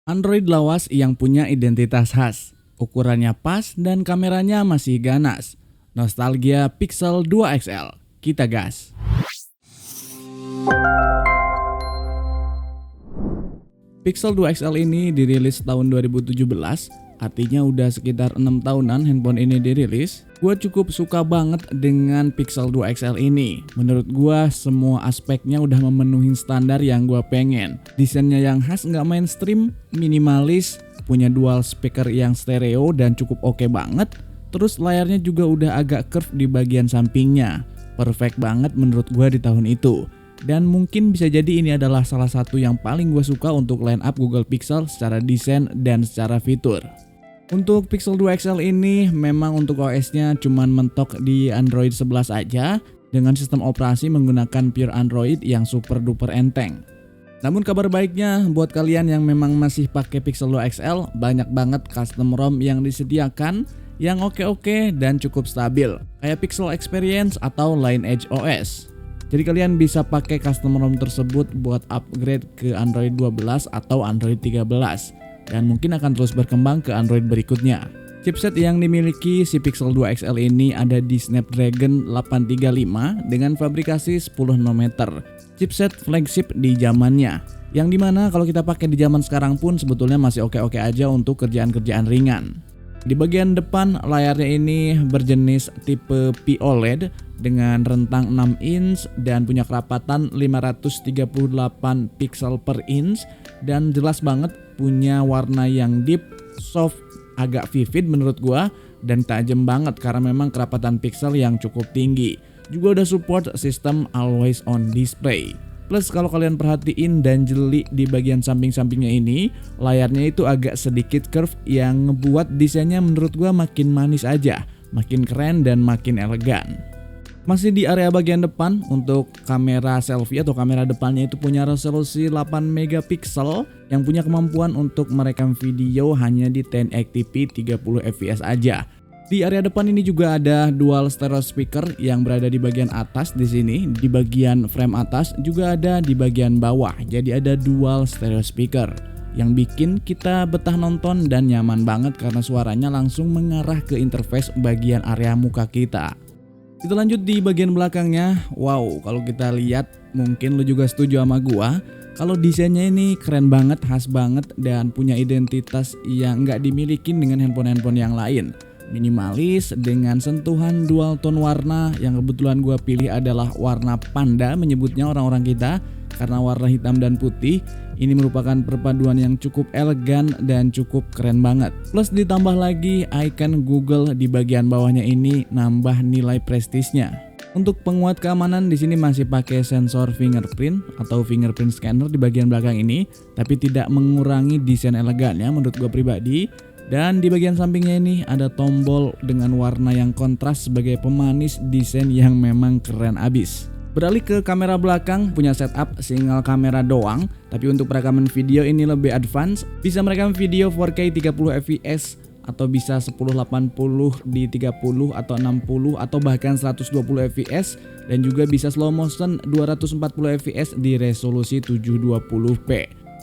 Android lawas yang punya identitas khas, ukurannya pas dan kameranya masih ganas. Nostalgia Pixel 2 XL. Kita gas. Pixel 2 XL ini dirilis tahun 2017, artinya udah sekitar 6 tahunan handphone ini dirilis. Gua cukup suka banget dengan Pixel 2 XL ini. Menurut gua semua aspeknya udah memenuhi standar yang gua pengen. Desainnya yang khas nggak mainstream, minimalis, punya dual speaker yang stereo dan cukup oke banget. Terus layarnya juga udah agak curve di bagian sampingnya. Perfect banget menurut gua di tahun itu. Dan mungkin bisa jadi ini adalah salah satu yang paling gue suka untuk line up Google Pixel secara desain dan secara fitur. Untuk Pixel 2 XL ini memang untuk OS-nya cuman mentok di Android 11 aja dengan sistem operasi menggunakan pure Android yang super duper enteng. Namun kabar baiknya buat kalian yang memang masih pakai Pixel 2 XL, banyak banget custom ROM yang disediakan yang oke-oke dan cukup stabil, kayak Pixel Experience atau Lineage OS. Jadi kalian bisa pakai custom ROM tersebut buat upgrade ke Android 12 atau Android 13 dan mungkin akan terus berkembang ke Android berikutnya. Chipset yang dimiliki si Pixel 2 XL ini ada di Snapdragon 835 dengan fabrikasi 10 nanometer. Chipset flagship di zamannya, yang dimana kalau kita pakai di zaman sekarang pun sebetulnya masih oke-oke aja untuk kerjaan-kerjaan ringan. Di bagian depan layarnya ini berjenis tipe POLED dengan rentang 6 inch dan punya kerapatan 538 pixel per inch dan jelas banget punya warna yang deep, soft, agak vivid menurut gua dan tajam banget karena memang kerapatan pixel yang cukup tinggi. Juga udah support sistem always on display. Plus kalau kalian perhatiin dan jeli di bagian samping-sampingnya ini, layarnya itu agak sedikit curve yang ngebuat desainnya menurut gua makin manis aja, makin keren dan makin elegan. Masih di area bagian depan, untuk kamera selfie atau kamera depannya itu punya resolusi 8 megapiksel yang punya kemampuan untuk merekam video hanya di 1080p 30 fps aja. Di area depan ini juga ada dual stereo speaker yang berada di bagian atas di sini, di bagian frame atas juga ada di bagian bawah. Jadi ada dual stereo speaker yang bikin kita betah nonton dan nyaman banget karena suaranya langsung mengarah ke interface bagian area muka kita. Kita lanjut di bagian belakangnya. Wow, kalau kita lihat mungkin lu juga setuju sama gua kalau desainnya ini keren banget, khas banget dan punya identitas yang nggak dimiliki dengan handphone-handphone yang lain. Minimalis dengan sentuhan dual tone warna yang kebetulan gue pilih adalah warna panda menyebutnya orang-orang kita karena warna hitam dan putih ini merupakan perpaduan yang cukup elegan dan cukup keren banget. Plus ditambah lagi icon Google di bagian bawahnya ini nambah nilai prestisnya. Untuk penguat keamanan di sini masih pakai sensor fingerprint atau fingerprint scanner di bagian belakang ini, tapi tidak mengurangi desain elegannya menurut gue pribadi. Dan di bagian sampingnya ini ada tombol dengan warna yang kontras sebagai pemanis desain yang memang keren abis. Beralih ke kamera belakang, punya setup single kamera doang, tapi untuk perekaman video ini lebih advance. Bisa merekam video 4K 30 fps atau bisa 1080 di 30 atau 60 atau bahkan 120 fps dan juga bisa slow motion 240 fps di resolusi 720p.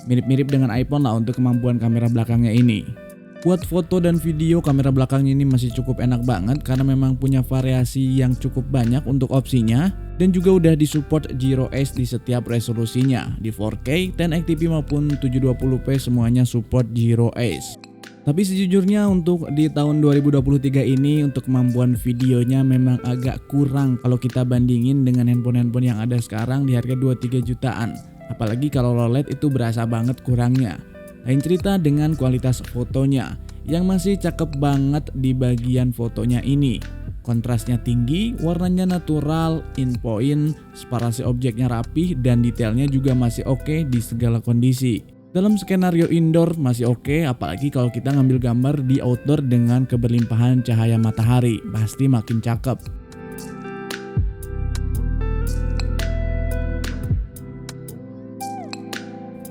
Mirip-mirip dengan iPhone lah untuk kemampuan kamera belakangnya ini. Buat foto dan video, kamera belakangnya ini masih cukup enak banget karena memang punya variasi yang cukup banyak untuk opsinya dan juga udah disupport Gyro Ace di setiap resolusinya. Di 4K, 1080p maupun 720p semuanya support Gyro Ace. Tapi sejujurnya untuk di tahun 2023 ini untuk kemampuan videonya memang agak kurang kalau kita bandingin dengan handphone-handphone yang ada sekarang di harga 2-3 jutaan. Apalagi kalau low LED itu berasa banget kurangnya. Lain cerita dengan kualitas fotonya yang masih cakep banget di bagian fotonya ini. Kontrasnya tinggi, warnanya natural, in point, separasi objeknya rapih dan detailnya juga masih oke di segala kondisi. Dalam skenario indoor masih oke, apalagi kalau kita ngambil gambar di outdoor dengan keberlimpahan cahaya matahari, pasti makin cakep.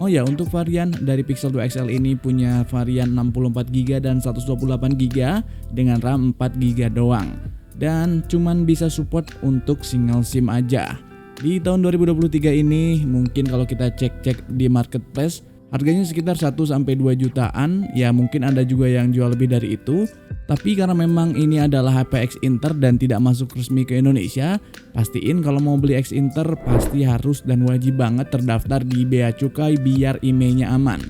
Oh ya, untuk varian dari Pixel 2 XL ini punya varian 64GB dan 128GB dengan RAM 4GB doang. Dan cuman bisa support untuk single SIM aja. Di tahun 2023 ini mungkin kalau kita cek-cek di marketplace Harganya sekitar 1-2 jutaan, ya mungkin ada juga yang jual lebih dari itu. Tapi karena memang ini adalah HP X Inter dan tidak masuk resmi ke Indonesia, pastiin kalau mau beli X Inter pasti harus dan wajib banget terdaftar di Bea Cukai biar IMEI-nya aman.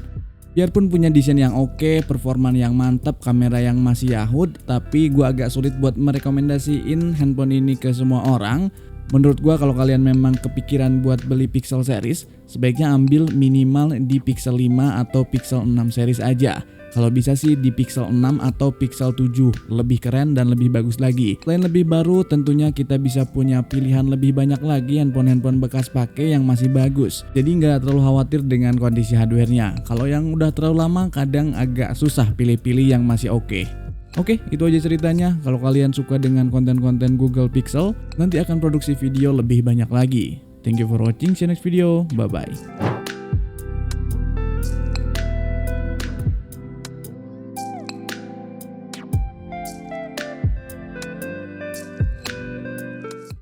Biarpun punya desain yang oke, performa yang mantap, kamera yang masih Yahoo, tapi gua agak sulit buat merekomendasiin handphone ini ke semua orang. Menurut gua kalau kalian memang kepikiran buat beli Pixel series, sebaiknya ambil minimal di Pixel 5 atau Pixel 6 series aja. Kalau bisa sih di Pixel 6 atau Pixel 7, lebih keren dan lebih bagus lagi. Selain lebih baru, tentunya kita bisa punya pilihan lebih banyak lagi handphone-handphone bekas pakai yang masih bagus. Jadi nggak terlalu khawatir dengan kondisi hardware-nya. Kalau yang udah terlalu lama, kadang agak susah pilih-pilih yang masih oke. Oke, itu aja ceritanya. Kalau kalian suka dengan konten-konten Google Pixel, nanti akan produksi video lebih banyak lagi. Thank you for watching, see you next video, bye-bye.